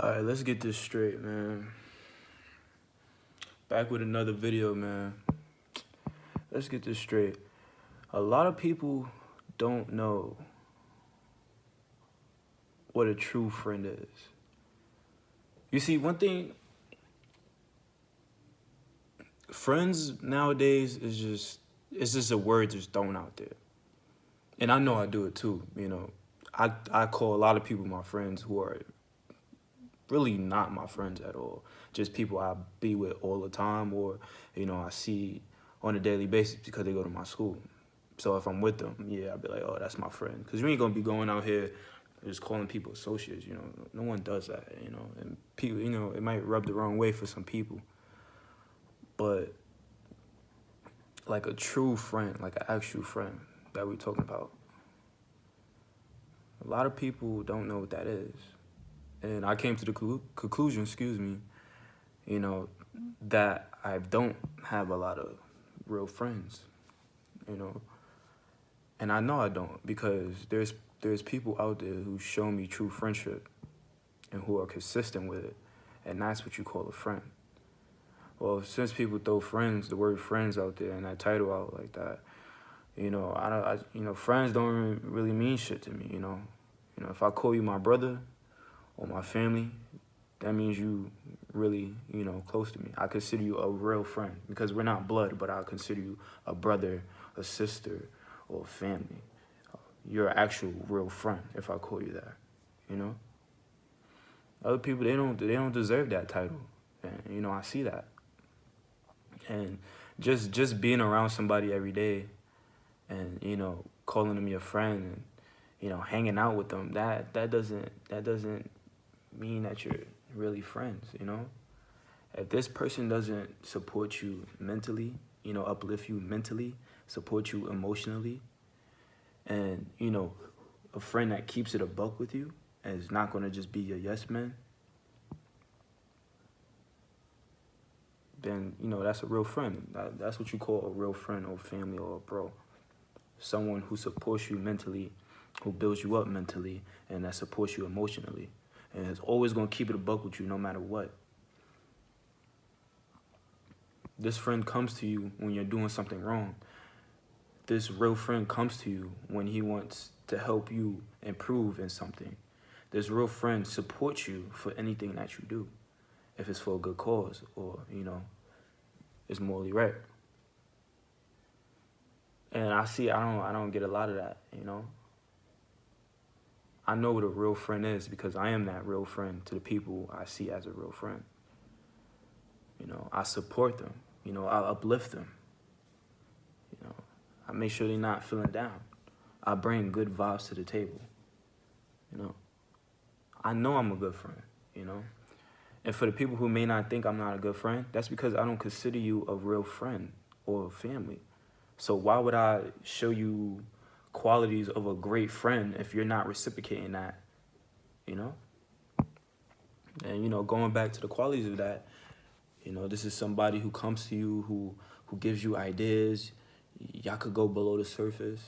Alright, let's get this straight, man. Back with another video, man. Let's get this straight. A lot of people don't know what a true friend is. You see, one thing, friends nowadays it's just a word just thrown out there. And I know I do it too, you know. I call a lot of people my friends who are really not my friends at all. Just people I be with all the time, or, you know, I see on a daily basis because they go to my school. So if I'm with them, yeah, I'll be like, oh, that's my friend. Because you ain't going to be going out here just calling people associates, you know. No one does that, you know. And people, you know, it might rub the wrong way for some people. But like a true friend, like an actual friend that we're talking about, a lot of people don't know what that is. And I came to the conclusion, you know, that I don't have a lot of real friends, you know. And I know I don't, because there's people out there who show me true friendship and who are consistent with it, and that's what you call a friend. Well, since people throw the word friends out there and that title out like that, you know, friends don't really mean shit to me, you know. You know, if I call you my brother or my family, that means you really, you know, close to me. I consider you a real friend, because we're not blood, but I consider you a brother, a sister, or a family. You're an actual real friend if I call you that, you know. Other people, they don't deserve that title, and you know, I see that. And just being around somebody every day, and you know, calling them your friend, and you know, hanging out with them, that doesn't mean that you're really friends, you know. If this person doesn't support you mentally, you know, uplift you mentally, support you emotionally, and, you know, a friend that keeps it a buck with you and is not going to just be your yes man, then, you know, that's a real friend. That's what you call a real friend or family or a bro. Someone who supports you mentally, who builds you up mentally, and that supports you emotionally. And is always going to keep it a buck with you no matter what. This friend comes to you when you're doing something wrong. This real friend comes to you when he wants to help you improve in something. This real friend supports you for anything that you do, if it's for a good cause or, you know, it's morally right. And I don't get a lot of that, you know. I know what a real friend is because I am that real friend to the people I see as a real friend. You know, I support them. You know, I uplift them. You know, I make sure they're not feeling down. I bring good vibes to the table. You know, I know I'm a good friend, you know. And for the people who may not think I'm not a good friend, that's because I don't consider you a real friend or a family. So why would I show you qualities of a great friend if you're not reciprocating that, you know? And, you know, going back to the qualities of that, you know, this is somebody who comes to you, who gives you ideas. Y'all could go below the surface.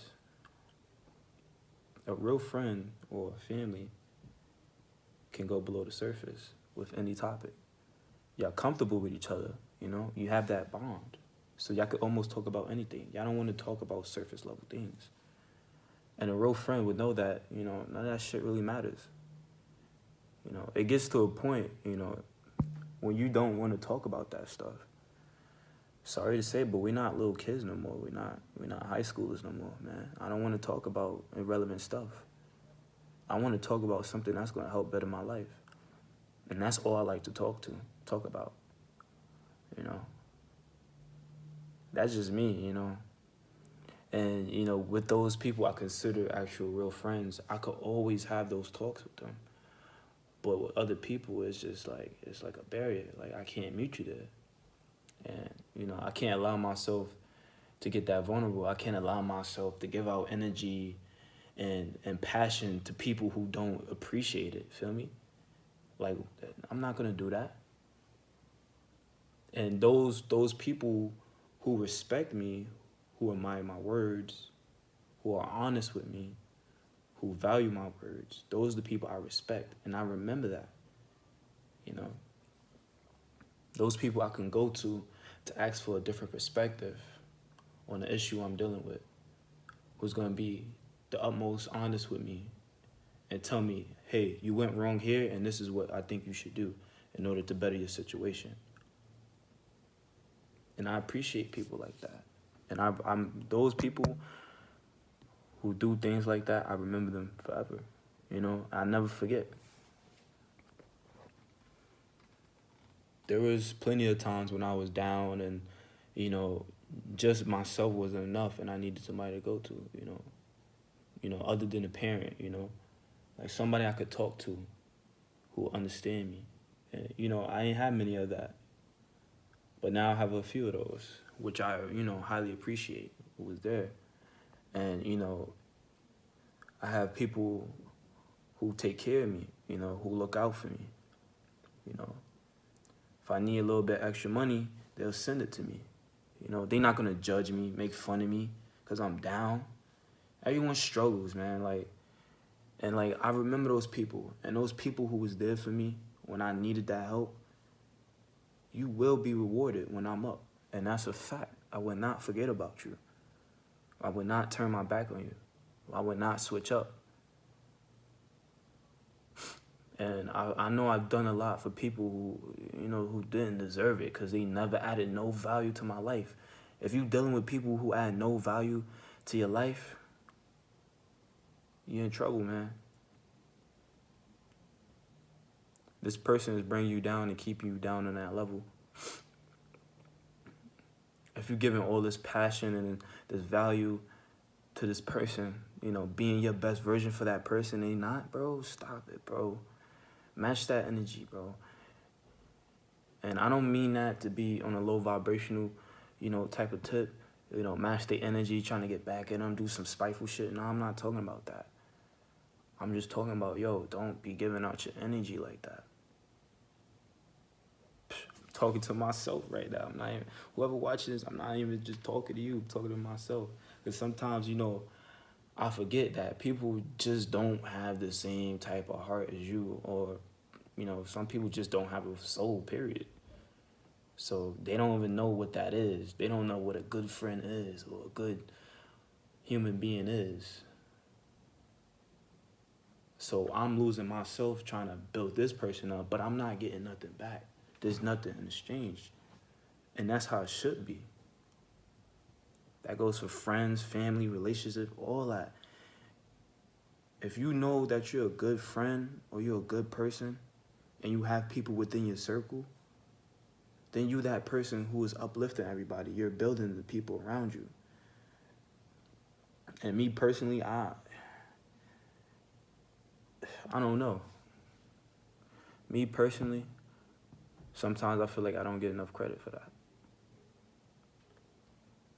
A real friend or family can go below the surface with any topic. Y'all comfortable with each other, you know? You have that bond. So y'all could almost talk about anything. Y'all don't want to talk about surface level things. And a real friend would know that, you know, none of that shit really matters. You know, it gets to a point, you know, when you don't want to talk about that stuff. Sorry to say, but we're not little kids no more. We're not high schoolers no more, man. I don't want to talk about irrelevant stuff. I want to talk about something that's going to help better my life. And that's all I like to talk about, you know. That's just me, you know. And, you know, with those people I consider actual real friends, I could always have those talks with them. But with other people, it's just like, it's like a barrier. Like, I can't meet you there. And, you know, I can't allow myself to get that vulnerable. I can't allow myself to give out energy and passion to people who don't appreciate it, feel me? Like, I'm not gonna do that. And those people who respect me, who admire my words, who are honest with me, who value my words, those are the people I respect. And I remember that. You know, those people I can go to ask for a different perspective on the issue I'm dealing with, who's gonna be the utmost honest with me and tell me, hey, you went wrong here, and this is what I think you should do in order to better your situation. And I appreciate people like that. And I'm those people who do things like that, I remember them forever. You know, I never forget. There was plenty of times when I was down and, you know, just myself wasn't enough and I needed somebody to go to, you know, other than a parent, you know, like somebody I could talk to who will understand me. And, you know, I ain't had many of that. But now I have a few of those, which I, you know, highly appreciate who was there. And, you know, I have people who take care of me, you know, who look out for me. You know, if I need a little bit extra money, they'll send it to me. You know, they're not gonna judge me, make fun of me, cause I'm down. Everyone struggles, man. And I remember those people, and those people who was there for me when I needed that help. You will be rewarded when I'm up, and that's a fact. I would not forget about you. I would not turn my back on you. I would not switch up. And I know I've done a lot for people who, you know, who didn't deserve it because they never added no value to my life. If you're dealing with people who add no value to your life, you're in trouble, man. This person is bringing you down and keeping you down on that level. If you're giving all this passion and this value to this person, you know, being your best version for that person, they not, bro, stop it, bro. Match that energy, bro. And I don't mean that to be on a low vibrational, you know, type of tip. You know, match the energy, trying to get back at them, do some spiteful shit. No, I'm not talking about that. I'm just talking about, yo, don't be giving out your energy like that. I'm talking to myself right now. I'm not even, whoever watches this, I'm not even just talking to you, I'm talking to myself. Because sometimes, you know, I forget that people just don't have the same type of heart as you, or, you know, some people just don't have a soul, period. So they don't even know what that is. They don't know what a good friend is or a good human being is. So I'm losing myself trying to build this person up, but I'm not getting nothing back. There's nothing in exchange. And that's how it should be. That goes for friends, family, relationship, all that. If you know that you're a good friend or you're a good person and you have people within your circle, then you that person who is uplifting everybody. You're building the people around you. And me personally, I don't know. Me personally, sometimes I feel like I don't get enough credit for that.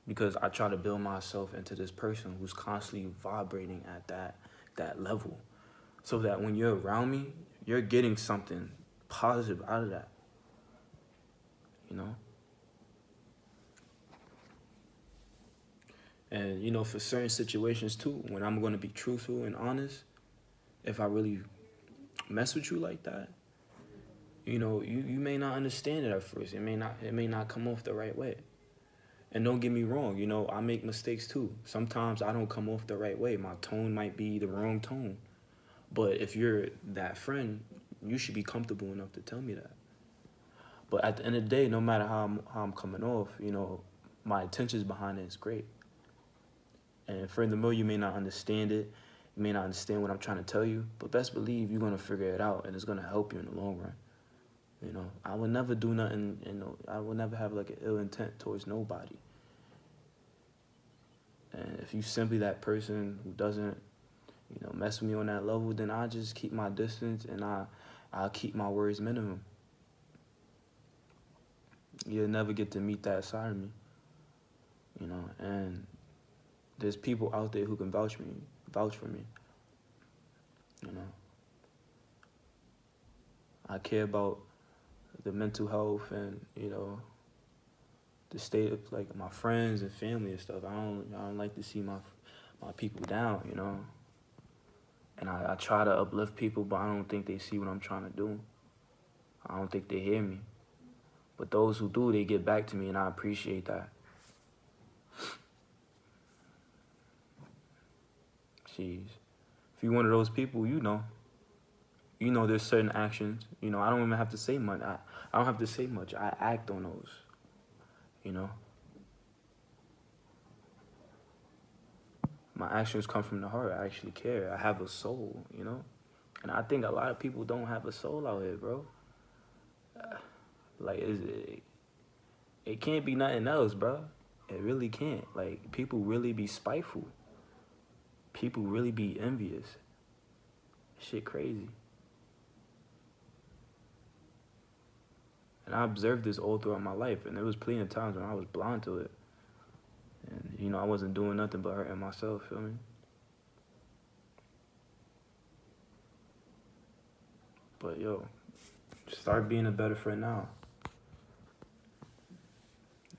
Because I try to build myself into this person who's constantly vibrating at that level. So that when you're around me, you're getting something positive out of that. You know? And, you know, for certain situations too, when I'm going to be truthful and honest, if I really mess with you like that, you know, you may not understand it at first. It may not come off the right way. And don't get me wrong, you know, I make mistakes too. Sometimes I don't come off the right way. My tone might be the wrong tone. But if you're that friend, you should be comfortable enough to tell me that. But at the end of the day, no matter how I'm coming off, you know, my intentions behind it is great. And furthermore, you may not understand it. You may not understand what I'm trying to tell you. But best believe you're going to figure it out. And it's going to help you in the long run. You know, I would never do nothing, you know, I would never have like an ill intent towards nobody. And if you simply that person who doesn't, you know, mess with me on that level, then I just keep my distance and I'll keep my words minimum. You'll never get to meet that side of me, you know, and there's people out there who can vouch for me, you know. I care about the mental health and, you know, the state of like my friends and family and stuff. I don't like to see my people down, you know. And I try to uplift people, but I don't think they see what I'm trying to do. I don't think they hear me. But those who do, they get back to me, and I appreciate that. Jeez. If you're one of those people, you know there's certain actions. I don't even have to say much. I don't have to say much. I act on those, you know. My actions come from the heart. I actually care. I have a soul, you know. And I think a lot of people don't have a soul out here, bro. Like, it can't be nothing else, bro. It really can't. Like, people really be spiteful. People really be envious. Shit crazy. And I observed this all throughout my life, and there was plenty of times when I was blind to it. And, I wasn't doing nothing but hurting myself, feel me? But, yo, start being a better friend now.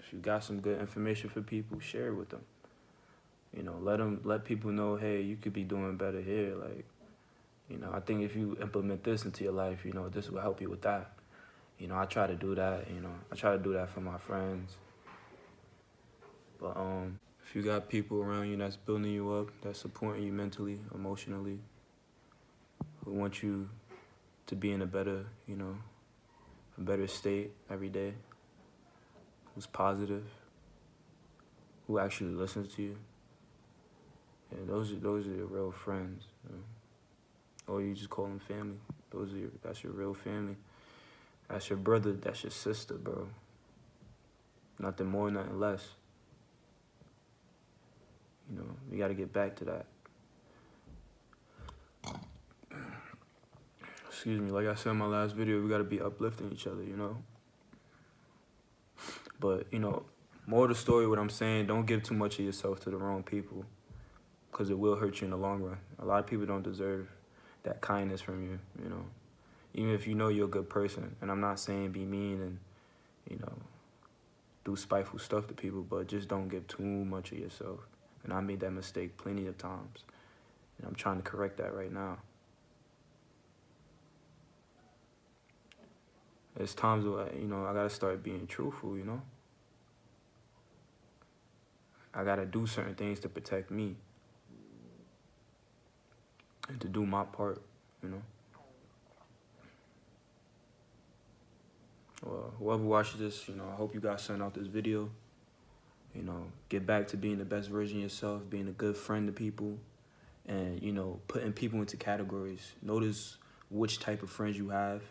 If you got some good information for people, share it with them. Let people know, hey, you could be doing better here. Like, I think if you implement this into your life, this will help you with that. I try to do that, I try to do that for my friends. But if you got people around you that's building you up, that's supporting you mentally, emotionally, who want you to be in a better, a better state every day, who's positive, who actually listens to you, those are your real friends. Or you just call them family. That's your real family. That's your brother, that's your sister, bro. Nothing more, nothing less. We gotta get back to that. Excuse me, like I said in my last video, we gotta be uplifting each other, But, more of the story, what I'm saying, don't give too much of yourself to the wrong people, because it will hurt you in the long run. A lot of people don't deserve that kindness from you, Even if you're a good person. And I'm not saying be mean and, do spiteful stuff to people, but just don't give too much of yourself. And I made that mistake plenty of times. And I'm trying to correct that right now. There's times where, I gotta start being truthful, I gotta do certain things to protect me. And to do my part, Well, whoever watches this, I hope you guys send out this video. Get back to being the best version of yourself, being a good friend to people, and, putting people into categories. Notice which type of friends you have,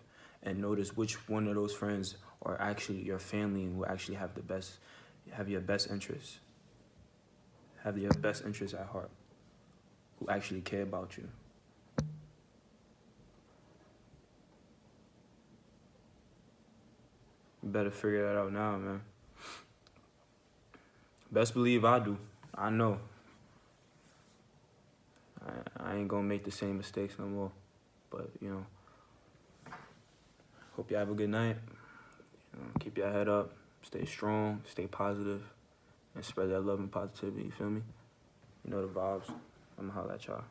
and notice which one of those friends are actually your family and who actually have your best interests. Have your best interests at heart, who actually care about you. You better figure that out now, man. Best believe I do. I know. I ain't gonna make the same mistakes no more. But, hope you have a good night. Keep your head up. Stay strong. Stay positive. And spread that love and positivity, you feel me? You know the vibes. I'ma holla at y'all.